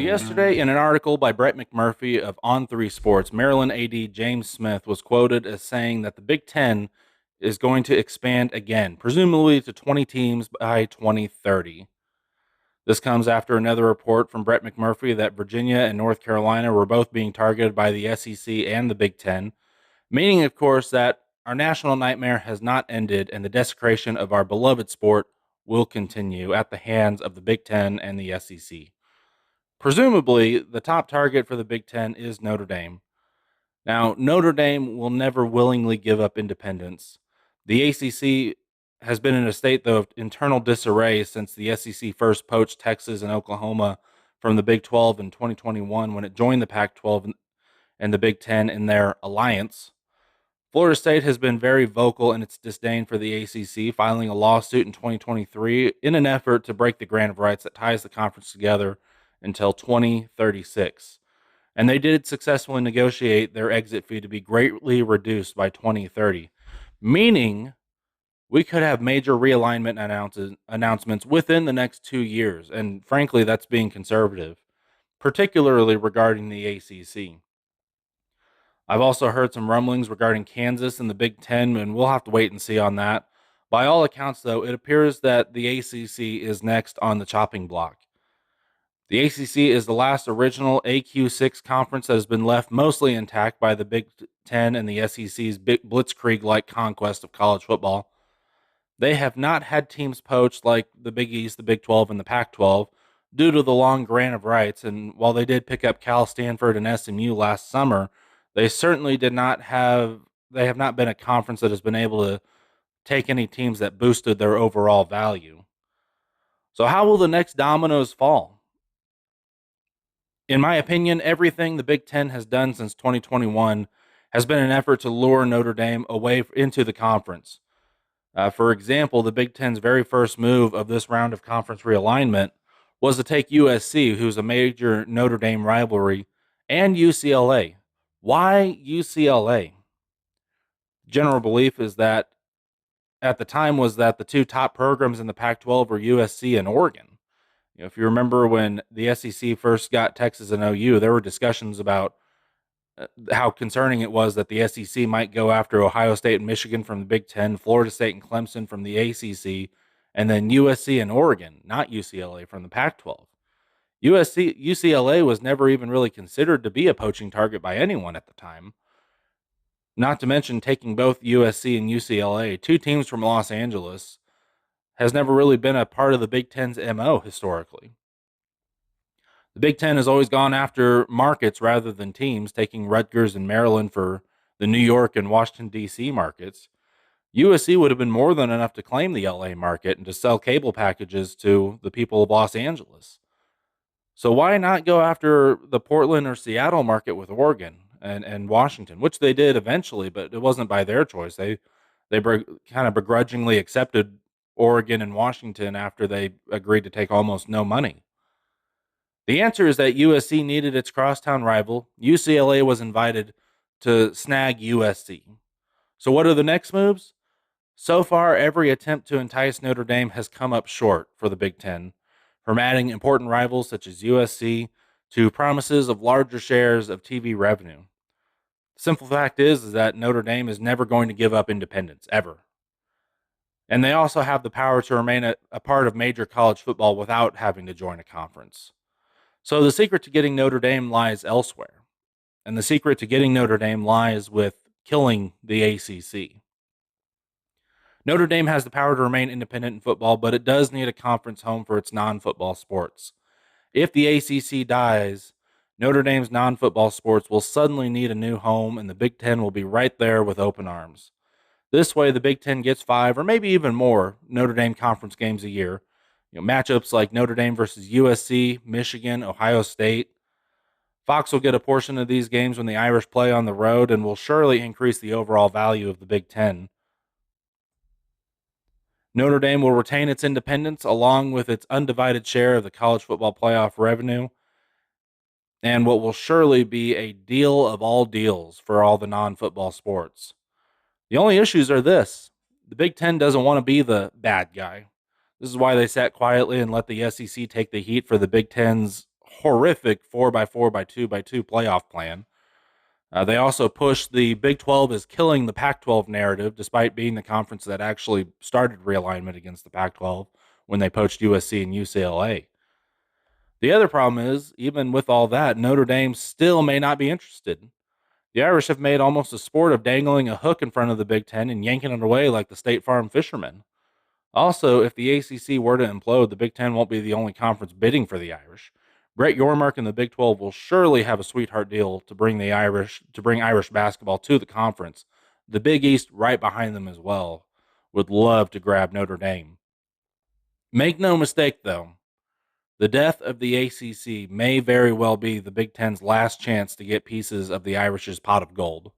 Yesterday, in an article by Brett McMurphy of On3 Sports, Maryland AD James Smith was quoted as saying that the Big Ten is going to expand again, presumably to 20 teams by 2030. This comes after another report from Brett McMurphy that Virginia and North Carolina were both being targeted by the SEC and the Big Ten, meaning, of course, that our national nightmare has not ended and the desecration of our beloved sport will continue at the hands of the Big Ten and the SEC. Presumably, the top target for the Big Ten is Notre Dame. Now, Notre Dame will never willingly give up independence. The ACC has been in a state, though, of internal disarray since the SEC first poached Texas and Oklahoma from the Big 12 in 2021 when it joined the Pac 12 and the Big Ten in their alliance. Florida State has been very vocal in its disdain for the ACC, filing a lawsuit in 2023 in an effort to break the grant of rights that ties the conference together until 2036. And they did successfully negotiate their exit fee to be greatly reduced by 2030, meaning we could have major realignment announcements within the next 2 years. And frankly, that's being conservative, particularly regarding the ACC. I've also heard some rumblings regarding Kansas and the Big Ten, and we'll have to wait and see on that. By all accounts, though, it appears that the ACC is next on the chopping block. The ACC is the last original AQ6 conference that has been left mostly intact by the Big Ten and the SEC's blitzkrieg-like conquest of college football. They have not had teams poached like the Big East, the Big 12, and the Pac 12 due to the long grant of rights. And while they did pick up Cal, Stanford, and SMU last summer, they certainly have not been a conference that has been able to take any teams that boosted their overall value. So how will the next dominoes fall? In my opinion, everything the Big Ten has done since 2021 has been an effort to lure Notre Dame away into the conference. For example, the Big Ten's very first move of this round of conference realignment was to take USC, who's a major Notre Dame rivalry, and UCLA. Why UCLA? General belief is that at the time was that the two top programs in the Pac-12 were USC and Oregon. If you remember when the SEC first got Texas and OU, there were discussions about how concerning it was that the SEC might go after Ohio State and Michigan from the Big Ten, Florida State and Clemson from the ACC, and then USC and Oregon, not UCLA, from the Pac-12. UCLA was never even really considered to be a poaching target by anyone at the time. Not to mention taking both USC and UCLA, two teams from Los Angeles, has never really been a part of the Big Ten's MO historically. The Big Ten has always gone after markets rather than teams, taking Rutgers and Maryland for the New York and Washington, D.C. markets. USC would have been more than enough to claim the LA market and to sell cable packages to the people of Los Angeles. So why not go after the Portland or Seattle market with Oregon and Washington, which they did eventually, but it wasn't by their choice. They kind of begrudgingly accepted Oregon and Washington after they agreed to take almost no money. The answer is that USC needed its crosstown rival. UCLA was invited to snag USC. So what are the next moves? So far, every attempt to entice Notre Dame has come up short for the Big Ten, from adding important rivals such as USC to promises of larger shares of TV revenue. The simple fact is that Notre Dame is never going to give up independence, ever. And they also have the power to remain a part of major college football without having to join a conference. So the secret to getting Notre Dame lies elsewhere. And the secret to getting Notre Dame lies with killing the ACC. Notre Dame has the power to remain independent in football, but it does need a conference home for its non-football sports. If the ACC dies, Notre Dame's non-football sports will suddenly need a new home, and the Big Ten will be right there with open arms. This way, the Big Ten gets 5 or maybe even more Notre Dame conference games a year. Matchups like Notre Dame versus USC, Michigan, Ohio State. Fox will get a portion of these games when the Irish play on the road and will surely increase the overall value of the Big Ten. Notre Dame will retain its independence along with its undivided share of the college football playoff revenue and what will surely be a deal of all deals for all the non-football sports. The only issues are this. The Big Ten doesn't want to be the bad guy. This is why they sat quietly and let the SEC take the heat for the Big Ten's horrific 4x4x2x2 playoff plan. They also pushed the Big 12 as killing the Pac 12 narrative, despite being the conference that actually started realignment against the Pac 12 when they poached USC and UCLA. The other problem is, even with all that, Notre Dame still may not be interested. The Irish have made almost a sport of dangling a hook in front of the Big Ten and yanking it away like the State Farm fishermen. Also, if the ACC were to implode, the Big Ten won't be the only conference bidding for the Irish. Brett Yormark and the Big 12 will surely have a sweetheart deal to bring Irish basketball to the conference. The Big East, right behind them as well, would love to grab Notre Dame. Make no mistake, though, the death of the ACC may very well be the Big Ten's last chance to get pieces of the Irish's pot of gold.